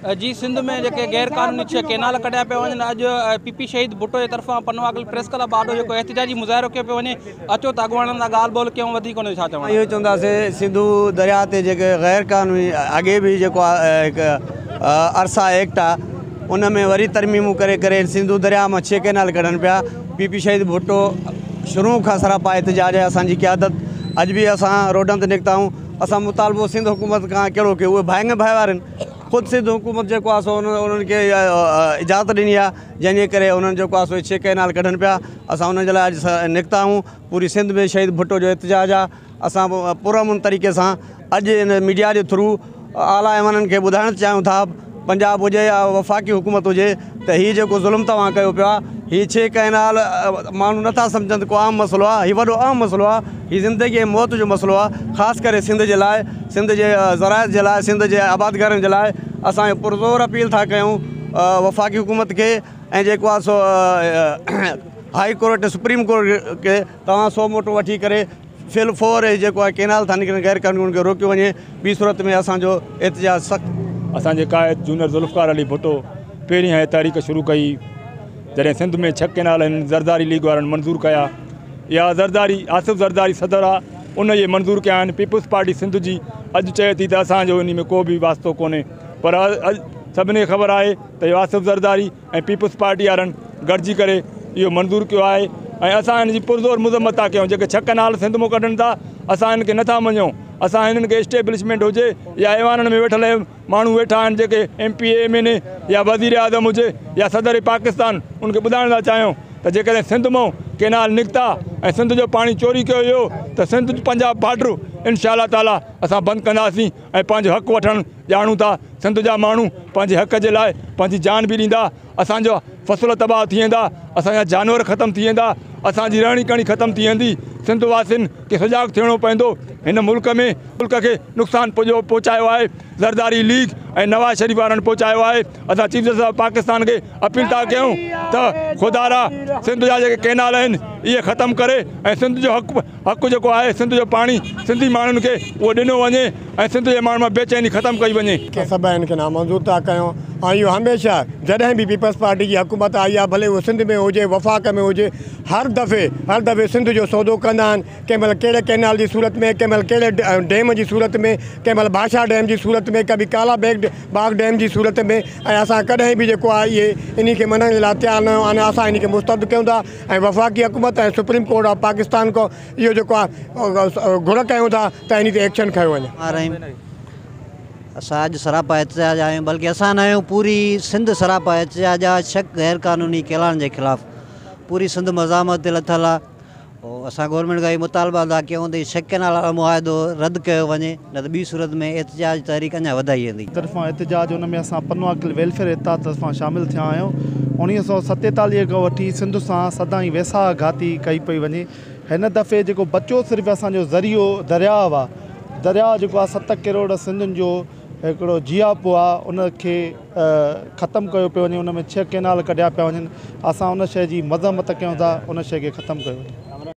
जी सिंध में जेके गैर कानूनी 6 केनाल कढिया पिया वञनि। अॼु पीपी शहीद भुट्टो जे तरफ़ां पनवागल प्रेस क्लब आॾो जेको एहतिजाजी मुज़ाहिरो कयो पियो वञे। अचो त अॻुवाणनि सां ॻाल्हि ॿोल कयूं, वधीक कोन्हे छा चवणु। इहो चवंदासीं सिंधु दरिया ते जेके गैर कानूनी अॻे बि जेको आहे हिकु अरसा एक्ट आहे उन में वरी तरमीमूं करे सिंधु दरिया मां 6 केनाल कढनि पिया। पीपी शहीद भुट्टो शुरू खां सरापा एहतिजाज आहे असांजी क़यादत। अॼु बि असां रोडनि ते निकिता आहियूं। असां मुतालबो सिंध हुकूमत खां कहिड़ो की उहे भाङे भाइ वारनि ख़ुदि सिंध हुकूमत जेको आहे सो उन्हनि खे इजाज़त ॾिनी आहे, जंहिंजे करे उन्हनि जेको आहे सो 6 केनाल कढनि पिया। असां उन जे लाइ अॼु निकिता आहियूं। पूरी सिंध में शहीद भुट्टो जो एहतिजाज आहे। असां पुरअमन तरीक़े सां अॼु इन मीडिया जे थ्रू आला ऐवाननि खे ॿुधाइणु चाहियूं था, पंजाब हुजे या वफ़ाक़ी हुकूमत हुजे, त हीउ जेको ज़ुल्म तव्हां कयो पिया, हीउ 6 केनाल माण्हू नथा सम्झनि को आम मसइलो आहे। हीउ वॾो आम मसइलो आहे। हीउ ज़िंदगी ऐं मौत जो मसइलो आहे, ख़ासि करे सिंध जे लाइ, सिंध जे ज़राइत जे लाइ, सिंध जे आबादगारनि जे लाइ। असां पुरज़ोर अपील था कयूं वफ़ाक़ी हुकूमत खे ऐं जेको आहे सो हाई कोर्ट सुप्रीम कोर्ट खे तव्हां सो मोटो वठी करे फिल फोर जेको आहे केनाल था निकिरनि गैर कानून खे रोकियो वञे। ॿी सूरत में असांजो एहतिजाज सख़्तु। असांजे क़ाइद जूनियर ज़ुल्फ़कार अली भुट्टो पहिरीं तारीख़ शुरू कई जॾहिं सिंध में 6 केनाल आहिनि ज़रदारी लीग वारनि मंज़ूर कया। इहा ज़रदारी आसिफ़ ज़रदारी सदर आहे, उन जे मंज़ूर कया आहिनि। पीपुल्स पार्टी सिंध जी अॼु चए थी त असांजो इन में को बि वास्तो कोन्हे, पर सभिनी खे ख़बर आहे त इहो आसिफ़ ज़रदारी ऐं पीपुल्स पार्टी वारनि गॾिजी करे इहो मंज़ूर कयो आहे। ऐं असां हिन जी पुरज़ोर मुज़म्मत था कयूं। जेके 6 केनाल सिंध मां कढनि था, असां हिन खे नथा मञूं। असां हिननि खे इस्टेब्लिशमेंट हुजे या ऐवाननि में वेठल माण्हू वेठा आहिनि जेके MP MNA या वज़ीर आज़म हुजे या सदर पाकिस्तान, उनखे ॿुधाइण था चाहियूं त जेकॾहिं सिंध मां केनाल निकिता ऐं सिंध जो पाणी चोरी कयो हुयो त सिंध पंजाब बॉर्डर इंशाअल्लाह ताला असां बंदि कंदासीं ऐं पंहिंजो हक़ वठणु ॼाणूं था। सिंध जा माण्हू पंहिंजे हक़ जे लाइ पंहिंजी जान बि ॾींदा। असांजा फ़सुल तबाह थी वेंदा, असांजा जानवर ख़तमु थी वेंदा, असांजी रहणी कहिड़ी ख़तमु थी वेंदी। सिंध वासियुनि खे सजाग थियणो पवंदो। हिन मुल्क खे नुक़सानु पहुचायो आहे ज़रदारी लीग ऐं नवाज़ शरीफ़ वारनि पहुचायो आहे। असां चीफ जस्टिस ऑफ पाकिस्तान खे अपील था कयूं त ख़ुदारा सिंध जा जेके केनाल आहिनि इहे ख़तमु करे ऐं सिंध जो हक़ जेको आहे, सिंध जो पाणी सिंधी माण्हुनि खे उहो ॾिनो वञे ऐं सिंध जे माण्हुनि मां बेचैनी ख़तमु कई वञे। सभु हिन खे नामंज़ूर था कयूं ऐं इहो हमेशह जॾहिं बि पीपल्स पार्टी जी हुकूमत आई आहे, भले उहो सिंध में हुजे वफ़ाक़ में हुजे, हर दफ़े सिंध जो सौदो कंदा आहिनि। कंहिं महिल कहिड़े केनाल जी सूरत में, कंहिं महिल कहिड़े डैम जी सूरत में, कंहिं महिल भाषा डैम जी सूरत में, कभी काला बाग डैम जी सूरत में। ऐं असां कॾहिं बि जेको आहे इहे इन खे मञण जे लाइ तयारु न आहियूं। अने असां इन खे मुस्तरद कयूं था ऐं वफ़ाक़ी हुकूमत ऐं सुप्रीम कोर्ट ऑफ पाकिस्तान खां इहो जेको आहे घुर कयूं था त इन ते एक्शन खयो वञे। असां अॼु सरापा एहतिजाज आहियूं, बल्कि असां न आहियूं, पूरी सिंध सरापा एहतिजाज आहे 6 गैर कानूनी केनालनि जे ख़िलाफ़ु। पूरी सिंध मज़ामत ते लथल आहे। और असां गवर्नमेंट खां मुतालबा था कयूं त 6 केनाल वारो मुआहिदो रद्द कयो वञे, न त ॿी सूरत में एहतिजाज तहरीक अञा वधाई वेंदी। तरफ़ां एहतिजाज हुन में असां पनवागल वेलफेयर इत्तेहाद तरफ़ां शामिलु थिया आहियूं। 1947 खां वठी सिंध सां सदाईं वेसा घाती कई पई वञे। हिन दफ़े जेको बचो सिर्फ़ु असांजो ज़रियो दरियाव आहे। दरिया जेको आहे 7 करोड़ सिंधियुनि जो हिकिड़ो जियापो आहे, उनखे ख़तमु कयो पियो वञे। उन में 6 केनाल कढिया पिया वञनि। असां उन शइ जी मज़म्मत कयूं था, उन शइ खे ख़तमु कयो वञे।